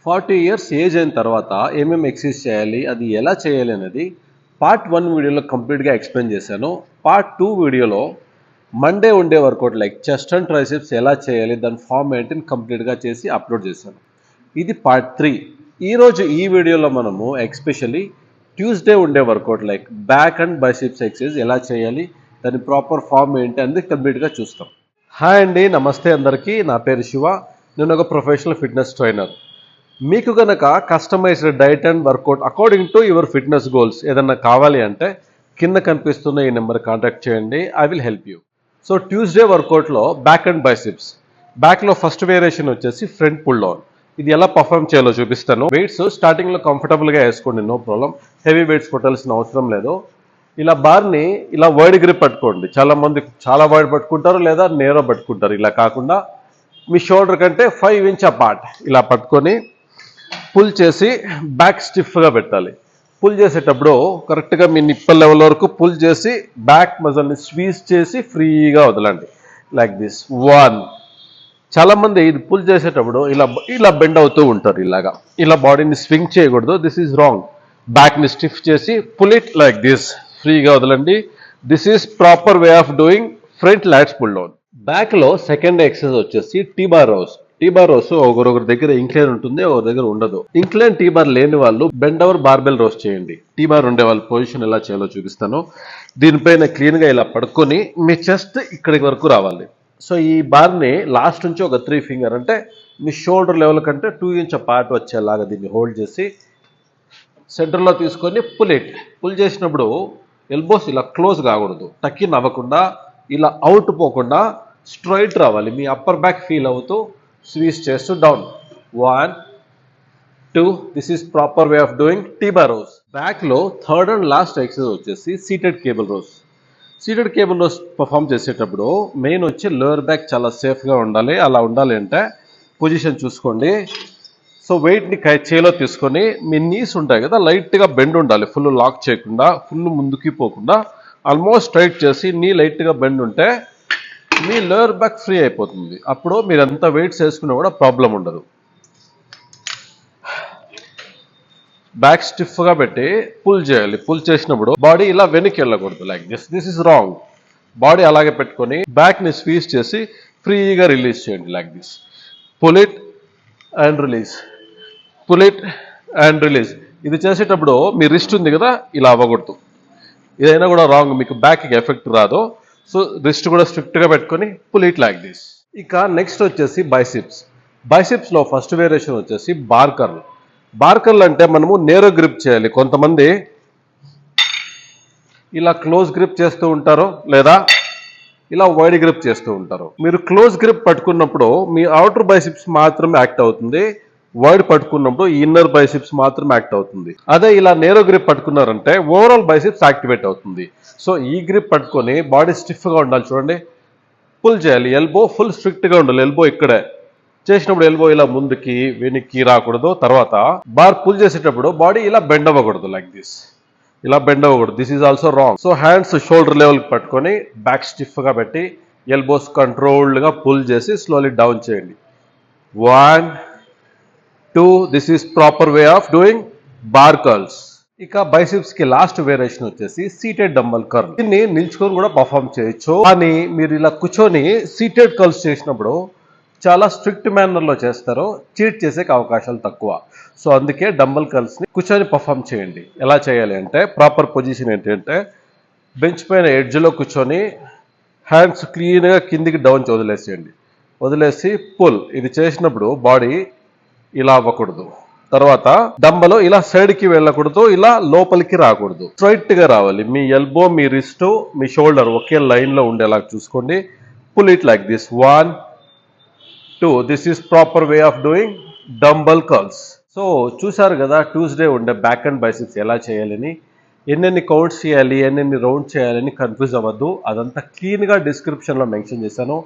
40 years age అయిన తర్వాత ఏమేమి ఎక్సర్సైజ్ చేయాలి, అది ఎలా చేయాలి అనేది పార్ట్ 1 వీడియోలో కంప్లీట్గా ఎక్స్ప్లెయిన్ చేశాను. పార్ట్ 2 వీడియోలో మండే ఉండే workout like chest and triceps ఎలా చేయాలి, దాని ఫామ్ ఏంటి కంప్లీట్గా చేసి అప్లోడ్ చేశాను. ఇది పార్ట్ 3. ఈరోజు ఈ వీడియోలో మనము ఎస్పెషల్లీ ట్యూస్డే ఉండే workout like back and biceps exercise ఎలా చేయాలి, దాని ప్రాపర్ ఫామ్ ఏంటి అనేది కంప్లీట్గా చూస్తాం. హాయ్ అండి, నమస్తే అందరికీ. నా పేరు శివ. నేను ఒక ప్రొఫెషనల్ ఫిట్నెస్ ట్రైనర్. మీకు కనుక customized diet and workout according to your fitness goals ఏదన్నా కావాలి అంటే కింద కనిపిస్తున్న ఈ నెంబర్ కాంటాక్ట్ చేయండి. I will help you. So Tuesday వర్కౌట్లో బ్యాక్ అండ్ బైసిప్స్. బ్యాక్లో ఫస్ట్ వేరియేషన్ వచ్చేసి ఫ్రంట్ పుల్ డౌన్. ఇది ఎలా పర్ఫామ్ చేయాలో చూపిస్తాను. వెయిట్స్ స్టార్టింగ్లో కంఫర్టబుల్గా వేసుకోండి, నో ప్రాబ్లం. హెవీ వెయిట్స్ కొట్టాల్సిన అవసరం లేదు. ఇలా బార్ని ఇలా వైడ్ గ్రిప్ పట్టుకోండి. చాలామంది చాలా వైడ్ పట్టుకుంటారు లేదా నేరో పట్టుకుంటారు. ఇలా కాకుండా మీ షోల్డర్ కంటే 5 ఇంచ్ అపార్ట్ ఇలా పట్టుకొని పుల్ చేసి బ్యాక్ స్టిఫ్గా పెట్టాలి. పుల్ చేసేటప్పుడు కరెక్ట్గా మీ నిప్పల్ లెవెల్ వరకు పుల్ చేసి బ్యాక్ మజిల్ని స్క్వీజ్ చేసి ఫ్రీగా వదలండి. Like this 1. చాలామంది ఇది పుల్ చేసేటప్పుడు ఇలా బెండ్ అవుతూ ఉంటారు. ఇలా బాడీని స్వింగ్ చేయకూడదు. This is wrong. బ్యాక్ని స్టిఫ్ చేసి పుల్ ఇట్ లైక్ దిస్, ఫ్రీగా వదలండి. This is proper way of doing front lats pull down. బ్యాక్లో సెకండ్ ఎక్సర్సైజ్ వచ్చేసి టీ-బార్ రోస్. టీ-బార్ రోస్ ఒకరి దగ్గర ఇంక్లైన్ ఉంటుంది, ఒకరి దగ్గర ఉండదు. ఇంక్లైన్ టీ-బార్ లేని వాళ్ళు బెండ్ ఓవర్ బార్బెల్ రోస్ చేయండి. టీ-బార్ ఉండే వాళ్ళ పొజిషన్ ఎలా చేయాలో చూపిస్తాను. దీనిపైన క్లీన్గా ఇలా పడుకొని మీ చెస్ట్ ఇక్కడి వరకు రావాలి. సో ఈ బార్ని లాస్ట్ నుంచి ఒక 3 ఫింగర్ అంటే మీ షోల్డర్ లెవెల్ కంటే 2 ఇంచ్ పార్ట్ వచ్చేలాగా దీన్ని హోల్డ్ చేసి సెంటర్లో తీసుకొని పుల్ చేసినప్పుడు ఎల్బోస్ ఇలా క్లోజ్ కాకూడదు. టక్కిన్ అవ్వకుండా ఇలా అవుట్ పోకుండా స్ట్రైట్ రావాలి. మీ అప్పర్ బ్యాక్ ఫీల్ అవుతూ స్వీజ్ చేస్తూ down. 1, 2. This is proper way of doing T bar rows. బ్యాక్లో థర్డ్ అండ్ లాస్ట్ ఎక్సర్సైజ్ వచ్చేసి seated cable rows. Seated cable rows perform చేసేటప్పుడు మెయిన్ వచ్చి లోయర్ బ్యాక్ చాలా సేఫ్గా ఉండాలి. అలా ఉండాలి అంటే పొజిషన్ చూసుకోండి. సో వెయిట్ని చేలో తీసుకొని మీ నీస్ ఉంటాయి కదా, లైట్గా బెండ్ ఉండాలి. ఫుల్ లాక్ చేయకుండా, ఫుల్ ముందుకి పోకుండా ఆల్మోస్ట్ స్ట్రైట్ చేసి నీ లైట్గా బెండ్ ఉంటే మీ లోయర్ బ్యాక్ ఫ్రీ అయిపోతుంది. అప్పుడు మీరు ఎంత వెయిట్స్ వేసుకున్నా కూడా ప్రాబ్లం ఉండదు. బ్యాక్ స్టిఫ్గా పెట్టి పుల్ చేయాలి. పుల్ చేసినప్పుడు బాడీ ఇలా వెనక్కి వెళ్ళకూడదు. Like this is wrong. Body అలాగే పెట్టుకొని బ్యాక్ని స్క్వీజ్ చేసి ఫ్రీగా రిలీజ్ చేయండి. Like this. Pull it and release, pull it and release. ఇది చేసేటప్పుడు మీ రిస్ట్ ఉంది కదా, ఇలా అవ్వకూడదు. ఇదైనా కూడా రాంగ్, మీకు బ్యాక్కి ఎఫెక్ట్ రాదు. సో రిస్ట్ కూడా స్ట్రిక్ట్గా పెట్టుకొని పుల్ ఇట్ లైక్ దిస్. ఇక నెక్స్ట్ వచ్చేసి బైసిప్స్. బైసిప్స్లో ఫస్ట్ వేరియేషన్ వచ్చేసి బార్ కర్ల్. బార్ కర్ల్ అంటే మనము నేరో గ్రిప్ చేయాలి. కొంతమంది ఇలా క్లోజ్ గ్రిప్ చేస్తూ ఉంటారు లేదా ఇలా వైడ్ గ్రిప్ చేస్తూ ఉంటారు. మీరు క్లోజ్ గ్రిప్ పట్టుకున్నప్పుడు మీ అవుటర్ బైసిప్స్ మాత్రమే యాక్ట్ అవుతుంది. వైడ్ పట్టుకున్నప్పుడు ఇన్నర్ బైసిప్స్ మాత్రమే యాక్ట్ అవుతుంది. అదే ఇలా నేరో గ్రిప్ పట్టుకున్నారంటే ఓవరాల్ బైసిప్స్ యాక్టివేట్ అవుతుంది. సో ఈ గ్రిప్ పట్టుకొని బాడీ స్టిఫ్గా ఉండాలి. చూడండి, పుల్ చేయాలి. ఎల్బో ఫుల్ స్ట్రిక్ట్గా ఉండాలి. ఎల్బో ఇక్కడే చేసినప్పుడు ఎల్బో ఇలా ముందుకి వెనక్కి రాకూడదు. తర్వాత బార్ పుల్ చేసేటప్పుడు బాడీ ఇలా బెండ్ అవ్వకూడదు. లైక్ దిస్, ఇలా బెండ్ అవ్వకూడదు. This is also wrong. So hands shoulder లెవెల్కి పట్టుకొని బ్యాక్ స్టిఫ్గా పెట్టి ఎల్బోస్ కంట్రోల్డ్గా పుల్ చేసి స్లోలీ డౌన్ చేయండి. 1, 2. This is proper way of doing bar curls. ఇక బైసిప్స్ కి లాస్ట్ వేరియేషన్ వచ్చేసి సీటెడ్ డంబల్ కర్ల్. దీన్ని నిల్చుకొని కూడా పర్ఫామ్ చేయొచ్చు. కానీ మీరు ఇలా కూర్చొని సీటెడ్ కర్ల్స్ చేసినప్పుడు చాలా స్ట్రిక్ట్ మేనర్లో చేస్తారు. చీట్ చేసే అవకాశాలు తక్కువ. సో అందుకే డంబల్ కర్ల్స్ని కూర్చొని పర్ఫామ్ చేయండి. ఎలా చేయాలి అంటే ప్రాపర్ పొజిషన్ ఏంటంటే బెంచ్ పైన ఎడ్జ్లో కూర్చొని హ్యాండ్స్ క్లీన్గా కిందికి డౌన్ వదిలేసేయండి. వదిలేసి పుల్. ఇది చేసినప్పుడు బాడీ ఇలా అవ్వకూడదు. తర్వాత డంబలో ఇలా సైడ్కి వెళ్ళకూడదు, ఇలా లోపలికి రాకూడదు. స్ట్రైట్గా రావాలి. మీ ఎల్బో, మీ రిస్ట్, మీ షోల్డర్ ఒకే లైన్లో ఉండేలా చూసుకోండి. Pull it like this. 1, 2. This is proper way of doing dumbbell curls. So చూసారు కదా ట్యూస్డే ఉండే బ్యాక్ అండ్ బైసిప్స్ ఎలా చేయాలని. ఎన్నెన్ని కౌంట్స్ చేయాలి, ఎన్నెన్ని రౌండ్స్ చేయాలని కన్ఫ్యూజ్ అవ్వద్దు. అదంతా క్లీన్గా డిస్క్రిప్షన్లో మెన్షన్ చేశాను.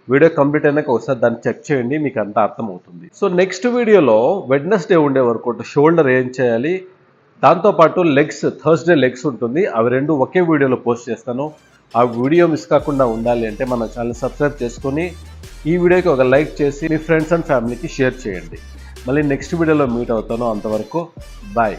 వీడియో కంప్లీట్ అయినాక ఒకసారి దాన్ని చెక్ చేయండి, మీకు అంతా అర్థమవుతుంది. సో నెక్స్ట్ వీడియోలో వెడ్నెస్డే ఉండే వర్కౌట్ షోల్డర్ ఏం చేయాలి, దాంతోపాటు లెగ్స్, థర్స్డే లెగ్స్ ఉంటుంది. అవి రెండు ఒకే వీడియోలో పోస్ట్ చేస్తాను. ఆ వీడియో మిస్ కాకుండా ఉండాలి అంటే మన ఛానల్ సబ్స్క్రైబ్ చేసుకొని ఈ వీడియోకి ఒక లైక్ చేసి మీ ఫ్రెండ్స్ అండ్ ఫ్యామిలీకి షేర్ చేయండి. మళ్ళీ నెక్స్ట్ వీడియోలో మీట్ అవుతాను. అంతవరకు బాయ్.